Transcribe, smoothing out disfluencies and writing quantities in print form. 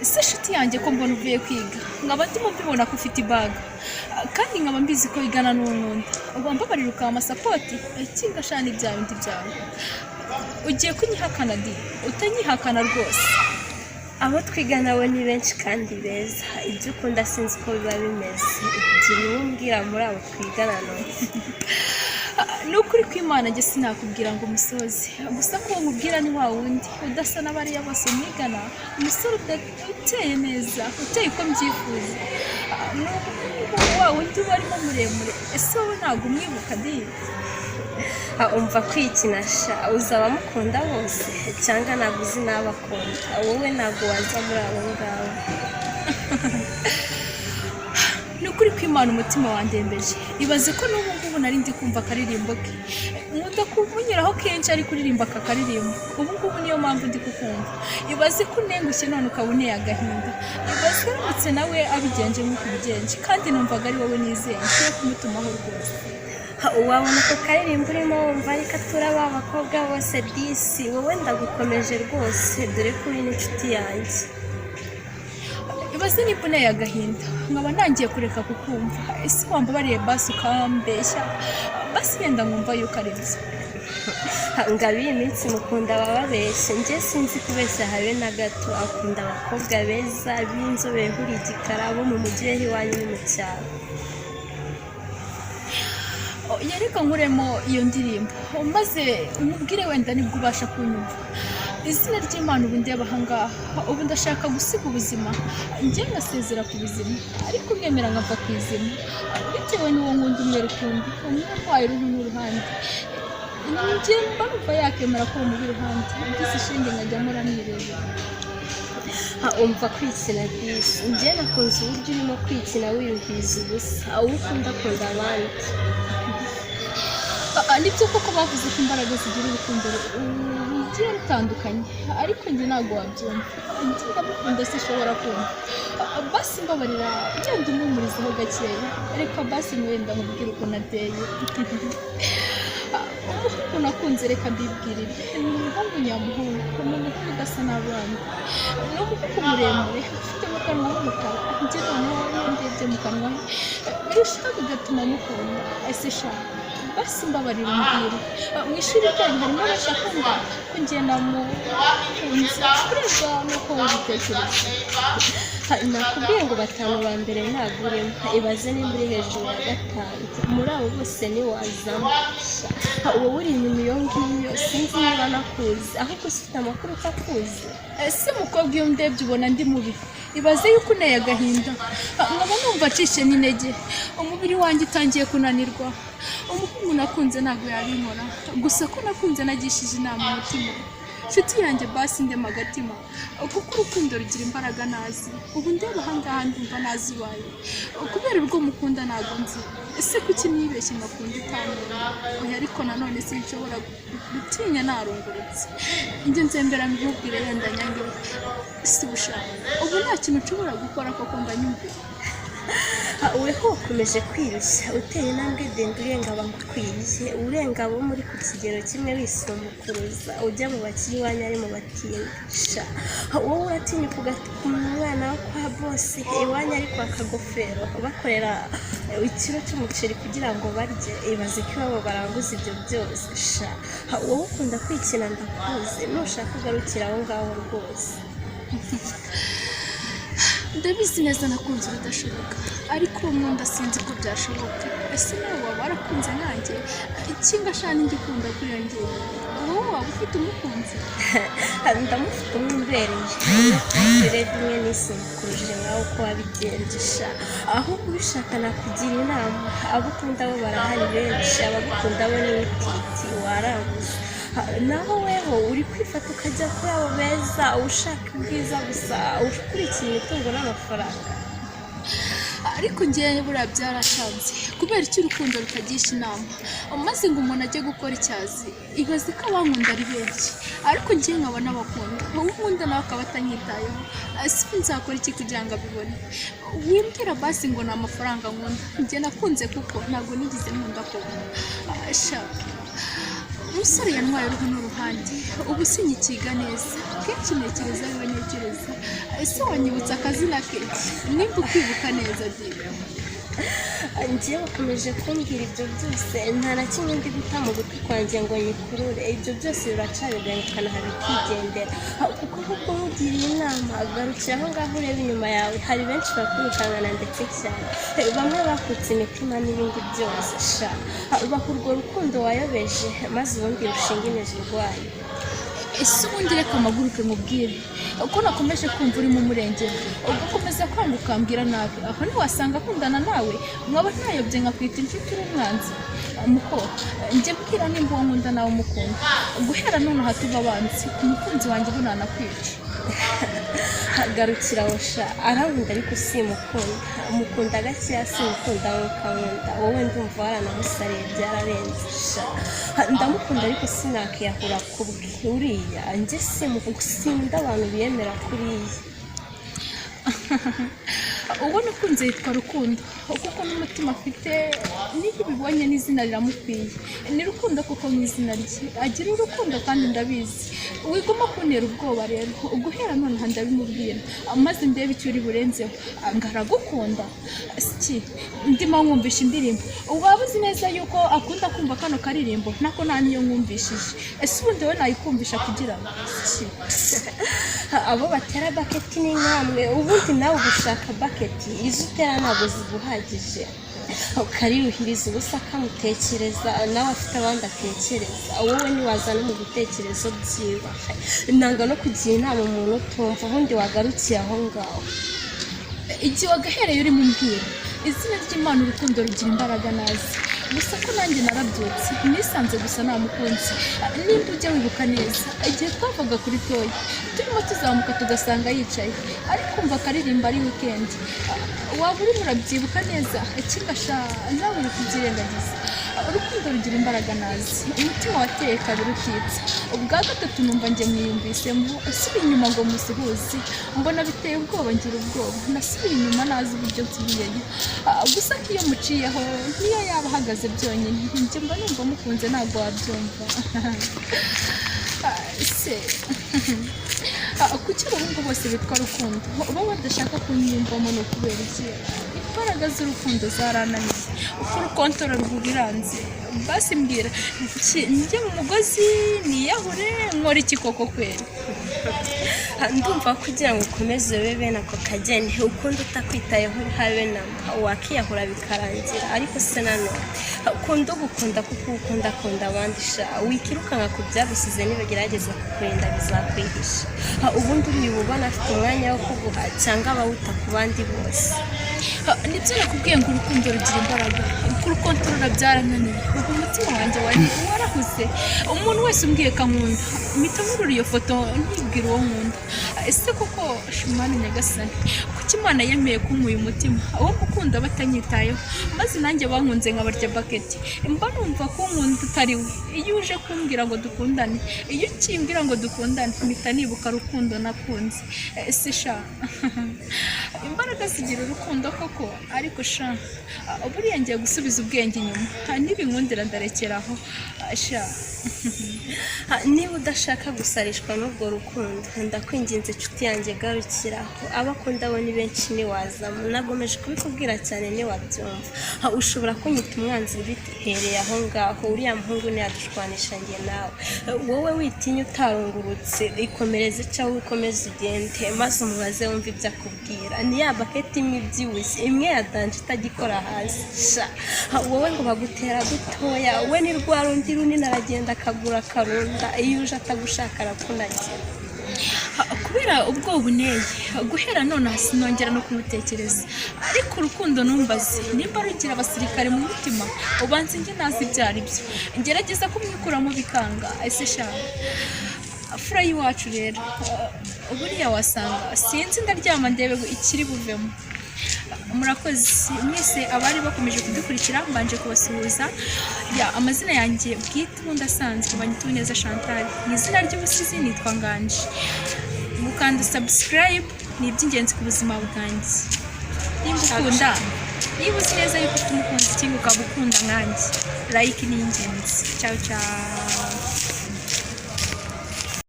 ese inshuti yanjye ko mbona uvuye kwiga nkaba ndimo mbibona ko ufite ibaga kandi nkaba mbizi ko igana n'unkunda ugomba bariruka amasapoti ikingashana ibya bindi byawe ugiye kunyihakana di utanyihakana rwose abo twigana bo ni benshi kandi beza ibyo ukunda sinzi ko biba bimeze igihe umbwira muri abo twigana none nukuri kw'Imana njye sinakubwira ngo umusozi gusa ko nkubwira ni wa wundi udasa n'abariya bose mwigana umusore uteye neza uteye uko mbyifuza wa wundi warimo muremure ese wowe ntabwo umwibuka di umva kwikinasha uza abamukunda bose cyangwa ntabwo uzi n'abakunda wowe ntabwo waza muri abo ngabo nukuri kw'Imana umutima wandembeje ibaze ko n'ubu ngubu nari ndi kumva akaririmbo ke nkunda kuvunyiraho kenshi ari kuririmba aka karirimbo ubu ngubu niyo mpamvu ndi kukumva ibaze ko unengushye none ukaba uneye agahinda ibaze uramutse nawe abigenje nk'uko ubigenje kandi numvaga ari wowe nizeye ngiye kumutumaho rwose wabona ko karirimbo urimo wumva ariko turaba abakobwa bose disi wowe ndagukomeje rwose dore ko uri n'inshuti yanjye ibaze niba uneye agahinda nkaba ntangiye kureka kukumva ese wambabariye basi ukambeshya basi yenda nkumva yuko ari byo ngabi iyi minsi mukunda bababeshye njye sinzi kubeshya habe na gato akunda abakobwa beza b'inzobe huriye igikara bo mu mujyi w'iwanyu ni mu cyaro yareka nkuremo iyo ndirimbo maze umubwire wenda nibwo ubasha kunyumva izina ry'Imana ubu ndeba ahangaha ubu ndashaka gusiga ubuzima njye ngasezera ku buzima ariko mwemera nkava ku izima bitewe n'uwo nkunda umwe rukumbi umwe urwaye uruhu n'uruhande njye mba yakemera ko umubi iruhande mbese ishinge nkajya mpora nirebera umva kwikina disi njye nakunze uburyo urimo kwikina wiruhiza ubusa aho ukunda akunda abandi nibyo koko bavuze ko imbaraga zigira urukundo rugiye rutandukanye ariko njye ntabwo wabyumva njye ndamukunda sinshobora kumva basi mbabarira genda umumurizaho gakeya reka basi wenda nkubwire ukuntu ateye umuhungu nakunze reka mbibwirire ni umuhungu nyamuhungu ni umuhungu udasa n'abandi ni umuhungu muremure ufite mu kanwa h'umukara njye noneho iyo ndebye mu kanwa he birushaho bigatuma mukunda ese shaka basi mbabarira umbwire mu ishuri ryanyu harimo abashakunda ko ngenda mu kunzi kureza nuko wabitekereza nakubwiye ngo batanu ba mbere ntabwo urimo ibaze nimba uri hejuru ya gatanu muri abo bose niwazamo wowe uri inyuma iyo ngiyo sinzi niba nakuzi ahubwo ufite amakuru utakuzi ese mukobwa iyo ndebye ubona ndi mubi ibaze yuko uneye agahinda nkaba numva acishe n'intege umubiri wanjye utangiye kunanirwa umuhungu nakunze ntabwo yabinkora gusa ko nakunze nagishije inama umutima nshuti yanjye basi ndema agatima kuko urukundo rugira imbaraga nazi ubu ndeba ahangaha ndumva nazibaye kubera urwo mukunda ntabwo nzi ese kuki nibeshye ngakunda utamenya oya ariko nanone sinshobora gutinya narungurutse njye nzembera mbibwire yenda nyange si bushaka ubu nta kintu nshobora gukora koko mbanyumvira weho ukomeje kwirushya uteye intambwe ndende urenga abamukwiye urenga abo muri ku kigero kimwe wisumukuruza ujya mu bakiri iwanyu ari mu batindisha wowe uratinyuka ugatuma umwana wo kwa bose iwanyu ari kwa kagofero bakorera ikiro cy'umuceri kugira ngo barye ibaze ko iwabo baranguza ibyo byose sha wowe ukunda kwikina ndakuzi nushaka ugarukira aho ngaho rwose ndabizi neza nakunze bidashoboka ariko nkunda sinzi ko byashoboka ese nawe waba warakunze nanjye ikingashana igikunda kwiyongera wowe waba ufite umukunzi ndamufite umwumbereye rimwe n'isumukuruje nawe uko wabigendesha ahubwo ubishaka nakugira inama abo ukunda bo barahari benshi abagukunda bo n'ibititi waranguza naho weho uri kwifata ukajya kuri abo beza ushaka ubwiza gusa ukurikiye imitungo n'amafaranga ariko ngewe buriya byarashanze kubera icyo urukundo rutagisha inama maze ngo umuntu ajye gukora icyazi ibaze ko abankunda ari benshi ariko ngewe nkaba n'abakunda wowe ukunda nawe akaba atanyitayeho ese nzakora iki kugira ngo abibone wimbwira basi ngo ni amafaranga nkunda njye nakunze kuko ntabwo nigeze nkunda ko umusore yantwaye uruhu n'uruhande ubu sinyikiga neza kenshi ntekereza ariwe ntekereza ese wanyibutsa akazina ke nimba ukibuka neza dibe njyewe ukomeje kumbwira ibyo byose nta na kimwe ndi guta mu gutwi kwanjye ngo nyikurure ibyo byose biracariganyukana bikigendera kuko ahubwo nkugiriye inama garukira aho ngaho ureba inyuma yawe hari benshi bakwirukankana ndetse cyane bamwe bakutse imitima n'ibindi byose sha baha urwo rukundo wayobeje maze ubundi rushinga imizi urwaye ese ubundi reka amaguruke nkubwire uko nakomeje kumva uri mu murengero ugakomeza kwanga ukambwira nabi aho ntiwasanga akundana nawe mwaba ntayobye nkakwita inshuti uri umwanzi muko njye mbwira nimba uwo nkunda nawe umukunda guhera none aha tuva abanzi umukunzi wanjye ubu nanakwica garukira wosha arankunda ariko simukunda umukunda gakeya simukunda nk'ukankunda wowe ndumva waranamusariye byararenze sha ndamukunda ariko sinakiyahura kubwe uriya njye simukunda abantu biyemera kuriya ubona ukunze yitwa Rukundo kuko n'umutima afite niyo ubibonye n'izina riramukwiye ni Rukundo kuko mu izina rye agira urukundo kandi ndabizi wigomba kuntera ubwoba rero guhera none ndabimubwira maze ndebe icyo uri burenzeho ngaragukunda iki ndimo nkumvisha indirimbo waba uzi neza yuko akunda kumva kano karirimbo nako nta niyo nkumvishije ese ubundi we nayikumvisha kugira ngo abo batera baketi ni nkamwe ubundi nawe ugushaka baketi izo utera ntabwo ziguhagije ukariruhiriza ubusa akamutekereza nawe afite abandi atekereza wowe ntiwaza no mu bitekerezo byiwe nanga no kugira inama umuntu utumva ubundi wagarukiye aho ngaho igihe wagahereye uri mu mbwira izina ry'Imana urukundo rugira imbaraga nazi gusa ko nanjye narabyutse nisanze gusa nta mukunzi nimba ujya wibuka neza igihe twavaga kuri toyi turimo tuzamuka tugasanga yicaye ariko kumva akaririmba ari weekend waba urimo urabyibuka neza kigasha nawe uri kubyirengagiza urukundo rugira imbaraga nazi umutima wateye kabiri ukitse ubwa gatatu numva njye mwiyumvisemo asubiye inyuma ngo musuhuze mbona biteye ubwoba ngira ubwoba nasubiye inyuma nazi uburyo nsubiyeyo gusa ko iyo muciyeho niyo yaba ahagaze byonyine njye mba numva mukunze ntabwo wabyumva se kuki abahungu bose bitwa Rukundo baba badashaka kunyiyumvamo ni ukubera iki imbaraga z'urukundo zarananiye uko urukontora rwubiranze basi mbwira njye mu mugozi niyahure nkora iki koko kwera ndumva kugira ngo ukomeze ube bene ako kageni ukunda utakwitayeho habe namba wakiyahura bikarangira ariko se nanone ukunda ugukunda kuko ukunda abandi sha wikirukanka ku byagusize nibagerageza kukurinda bizakwihisha ubundi uribubona afite umwanya wo kuguha cyangwa abawuta ku bandi bose nibyo nakubwiye ngo urukundo rugira imbaraga kuko urukontorora byarananiye ubu umutima wanjye warahuze umuntu wese umbwiye kankunda mpita nkurura iyo foto ntibwira uwo nkunda ese koko shumani nyagasani kuki Imana yemeye kumuha umutima uwo mukunda batanyitayeho maze nanjye bankunze nkabarya baketi mba numva ko nkunda utari we iyo uje kumbwira ngo dukundane iyo ukimbwira ngo dukundane mpita nibuka Rukundo nakunze ese sha imbaraga zigira urukundo koko ariko sha buriya ngiye gusubiza ubwenge inyuma n'ibinkundira ndarekeraho sha niba udashaka gusarishwa n'ubwo rukundo ndakwinginze inshuti yanjye garukiraho abakunda bo ni benshi niwazamo nagomeje kubikubwira cyane niwabyumva ushobora kunyita umwanzi bitereye aho ngaho uriya muhungu ntiyadushwanisha njye nawe wowe witinya utarungurutse ikomereze cyangwa ukomeze ugende maze umubaze wumva ibyo akubwira ni ya baketi imwe ibyibushye imwe yadanje itagikora hasi sha wowe ngo bagutera dutoya we ni rwa rundi runini aragenda akagura akarunda iyo uje atagushaka arakunagira kubera ubwoba buneye guhera none sinongera no kumutekereza ariko urukundo numbaze nimba rugira abasirikare mu mutima ubanze njye nazi ibyari byo ngerageza kumwikuramo bikanga ese sha fura y'iwacu rero buriya wasanga sinzi ndaryama ndebe ikiri buvemo murakoze mwese abari bakomeje kudukurikira mbanje kubasuhuza amazina yanjye bwite ubundi asanzwe banyita neza Chantal ni izina ry'ubusizi nitwa Nganje mukanda subscribe ni iby'ingenzi ku buzima bwanjye nimba ukunda niba uzi neza yuko ufite umukunzi cyangwa ukaba ukunda nkanjye like ni ingenzi ciao ciao